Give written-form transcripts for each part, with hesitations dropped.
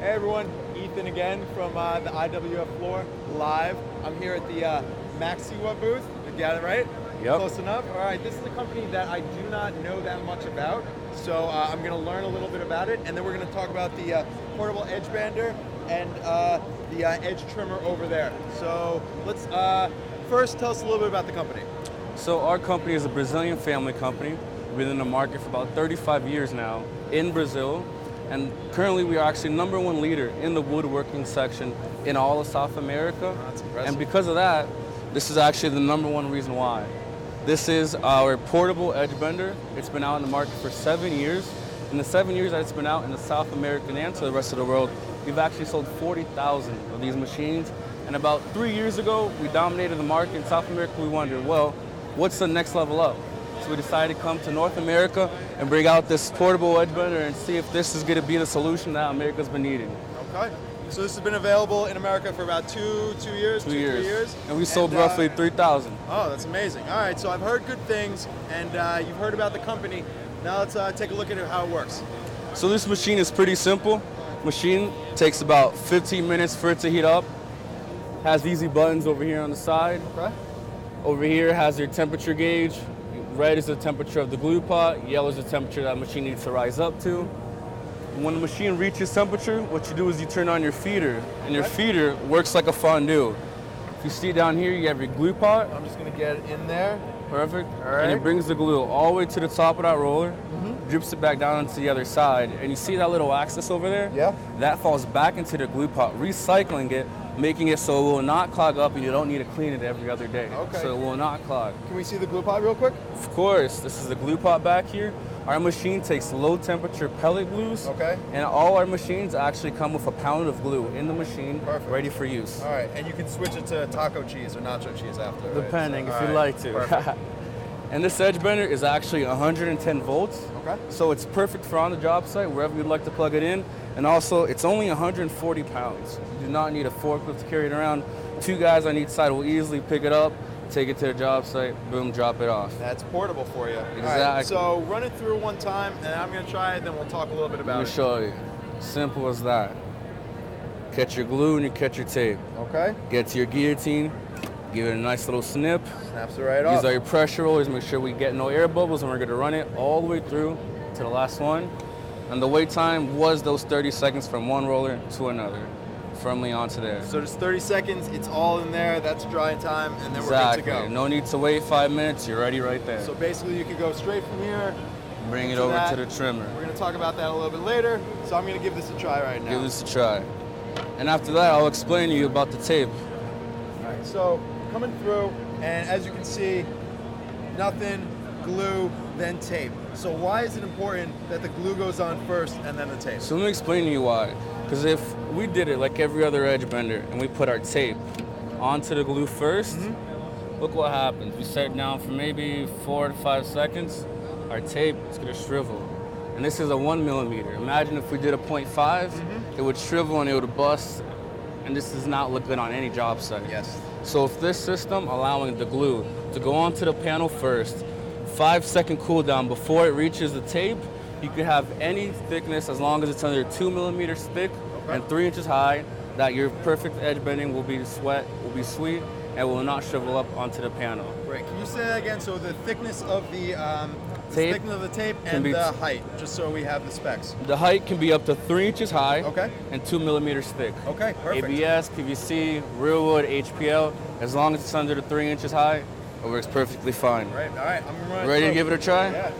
Hey everyone, Ethan again from the IWF floor, live. I'm here at the Maksiwa booth. Did you get it right? Yep. Close enough? All right, this is a company that I do not know that much about, so I'm gonna learn a little bit about it, and then we're gonna talk about the portable edge bander and the edge trimmer over there. So let's first tell us a little bit about the company. So our company is a Brazilian family company. We've been in the market for about 35 years now in Brazil. And currently we are actually #1 leader in the woodworking section in all of South America. Oh, that's impressive. And because of that, this is actually the #1 reason why. This is our portable edge bender. It's been out in the market for 7 years. In the 7 years that it's been out in the South American and to the rest of the world, we've actually sold 40,000 of these machines. And about 3 years ago, we dominated the market in South America. We wondered, well, what's the next level up? So we decided to come to North America and bring out this portable edge bender and see if this is going to be the solution that America's been needing. Okay. So this has been available in America for about 2 years, 3 years. And we sold roughly 3,000. Oh, that's amazing. All right, so I've heard good things, and you've heard about the company. Now let's take a look at how it works. So this machine is pretty simple. Machine takes about 15 minutes for it to heat up. Has easy buttons over here on the side. Okay. Over here has your temperature gauge. Red is the temperature of the glue pot. Yellow is the temperature that machine needs to rise up to. When the machine reaches temperature, what you do is you turn on your feeder, and your feeder works like a fondue. If you see down here, you have your glue pot. I'm just gonna get it in there. Perfect. All right. And it brings the glue all the way to the top of that roller, drips it back down onto the other side, and you see that little axis over there? Yeah. That falls back into the glue pot, recycling it, making it so it will not clog up and you don't need to clean it every other day. Okay. So it will not clog. Can we see the glue pot real quick? Of course, this is the glue pot back here. Our machine takes low temperature pellet glues. Okay. And all our machines actually come with a pound of glue in the machine, Perfect. ready for use. All right, and you can switch it to taco cheese or nacho cheese after. Right? Depending, So, if all you'd right, like to. Perfect. And this edge bender is actually 110 volts. Okay. So it's perfect for on the job site, wherever you'd like to plug it in. And also, it's only 140 pounds. You do not need a forklift to carry it around. 2 guys on each side will easily pick it up, take it to the job site, boom, drop it off. That's portable for you. Exactly. All right, so run it through one time, and I'm gonna try it, then we'll talk a little bit Let about me it. show you. Simple as that. Catch your glue and you catch your tape. Okay. Get to your guillotine, give it a nice little snip. Snaps it right off. These are your pressure rollers. Make sure we get no air bubbles, and we're going to run it all the way through to the last one. And the wait time was those 30 seconds from one roller to another, firmly onto there. So just 30 seconds, it's all in there, that's drying time, and then we're good to go. No need to wait 5 minutes. You're ready right there. So basically you could go straight from here. Bring it to over that. to the trimmer. We're gonna talk about that a little bit later, so I'm gonna give this a try right now. Give this a try. And after that, I'll explain to you about the tape. All right, so coming through, and as you can see, nothing, glue, then tape. So why is it important that the glue goes on first and then the tape? So let me explain to you why. Because if we did it like every other edge bender and we put our tape onto the glue first, look what happens. We set it down for maybe 4 to 5 seconds, our tape is gonna shrivel. And this is a 1 millimeter. Imagine if we did a 0.5, it would shrivel and it would bust, and this does not look good on any job site. Yes. So if this system allowing the glue to go onto the panel first, 5-second cool down before it reaches the tape, you can have any thickness as long as it's under 2 millimeters thick and 3 inches high, that your perfect edge bending will be sweet, and will not shrivel up onto the panel. Great. Can you say that again? So the thickness of the Tape thickness of the tape can and be the height, just so we have the specs. The height can be up to 3 inches high Okay. and 2 millimeters thick. Okay, perfect. ABS, PVC, real wood, HPL, as long as it's under the 3 inches high, it works perfectly fine. Right. All right. I'm running. Ready to give it a try? Yeah.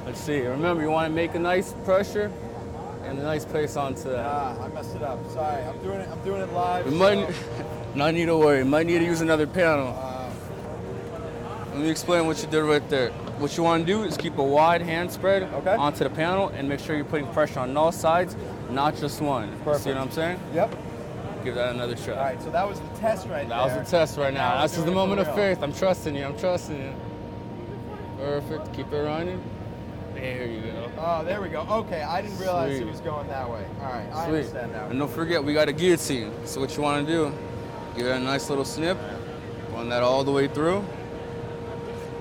Let's see. Remember, you want to make a nice pressure and a nice place onto that. I messed it up. Sorry. I'm doing it live. We might, not need to worry. Might need to use another panel. Let me explain what you did right there. What you want to do is keep a wide hand spread onto the panel and make sure you're putting pressure on all sides, not just one. Perfect. See what I'm saying? Yep. Give that another try. All right. So that was the test right there. That was the test right now. Now we're This is the doing it moment for of real. faith. I'm trusting you. I'm trusting you. Perfect. Keep it running. There you go. Oh, there we go. Okay, I didn't realize Sweet. it was going that way. All right, I Sweet. understand now. And don't forget, we got a guillotine. So what you want to do, give it a nice little snip, run that all the way through.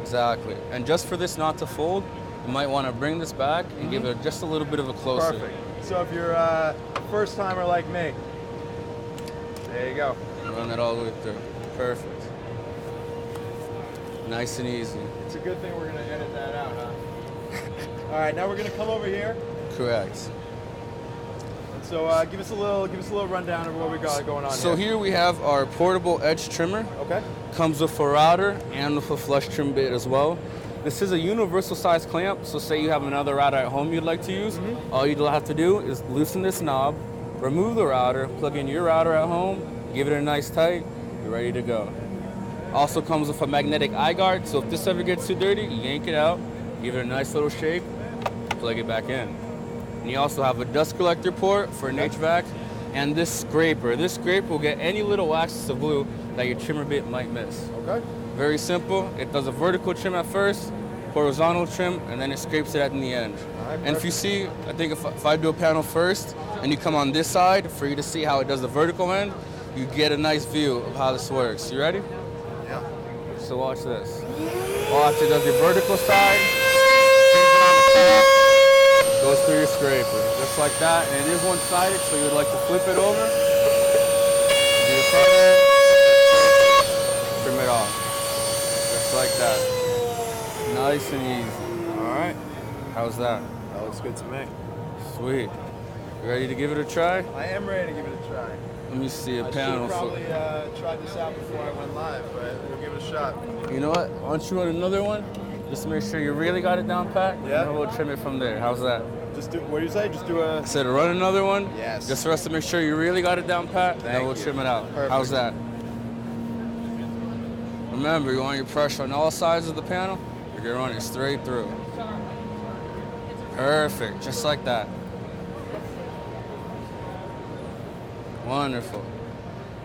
Exactly. And just for this not to fold, you might want to bring this back and give it just a little bit of a closer. Perfect. So if you're a first timer like me, there you go. Run it all the way through. Perfect. Nice and easy. It's a good thing we're gonna edit that out, huh? All right, now we're gonna come over here. Correct. So give us a little rundown of what we got going on So here we have our portable edge trimmer. Okay. Comes with a router and with a flush trim bit as well. This is a universal size clamp, so say you have another router at home you'd like to use, all you'd have to do is loosen this knob, remove the router, plug in your router at home, give it a nice tight, you're ready to go. Also comes with a magnetic eye guard, so if this ever gets too dirty, you yank it out, give it a nice little shake, plug it back in. And you also have a dust collector port for an HVAC, and this scraper. This scraper will get any little waxes of glue that your trimmer bit might miss. Okay. Very simple. It does a vertical trim at first, horizontal trim, and then it scrapes it at the end. Right, and if you see, I think if I do a panel first, and you come on this side, for you to see how it does the vertical end, you get a nice view of how this works. You ready? Yeah. So watch this. Watch, it does your vertical side, goes through your scraper, just like that. And it is one-sided, so you would like to flip it over, do your front, trim it off, just like that. Nice and easy. All right. How's that? That looks good to me. Sweet. You ready to give it a try? I am ready to give it a try. Let me see a I panel. should probably tried this out before I went live, but we'll give it a shot. You know what? Why don't you run another one? Just to make sure you really got it down pat. Yeah. And then we'll trim it from there. How's that? Just do. What do you say? Just do a. I said run another one. Yes. Just for us to make sure you really got it down pat. Thank Then we'll you. trim it out. Perfect. How's that? Remember, you want your pressure on all sides of the panel. You're gonna run it straight through. Perfect. Just like that. Wonderful.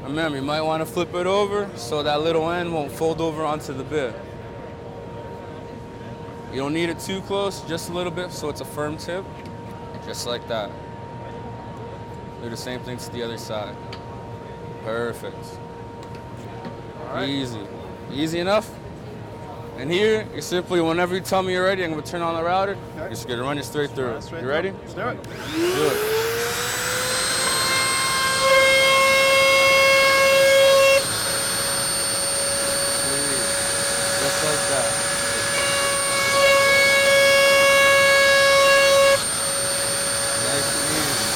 Remember, you might want to flip it over so that little end won't fold over onto the bit. You don't need it too close, just a little bit so it's a firm tip. Just like that. Do the same thing to the other side. Perfect. All right. Easy. Easy enough? And here, you simply, whenever you tell me you're ready, I'm going to turn on the router. Okay. You're just going to run it straight through. You ready? Let's do it. Do it. Just like that. Nice and easy.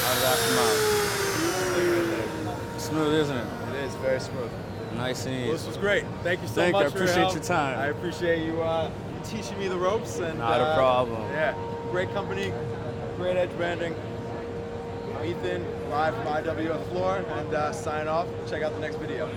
How's that come out? Smooth, isn't it? It is very smooth. Nice and Well, easy. this was great. Thank you so Thank you. much. I appreciate for your, help. your time. I appreciate you teaching me the ropes. And Not a problem. Yeah, great company, great edge banding. I'm Ethan, live from IWF Floor, and sign off. Check out the next video.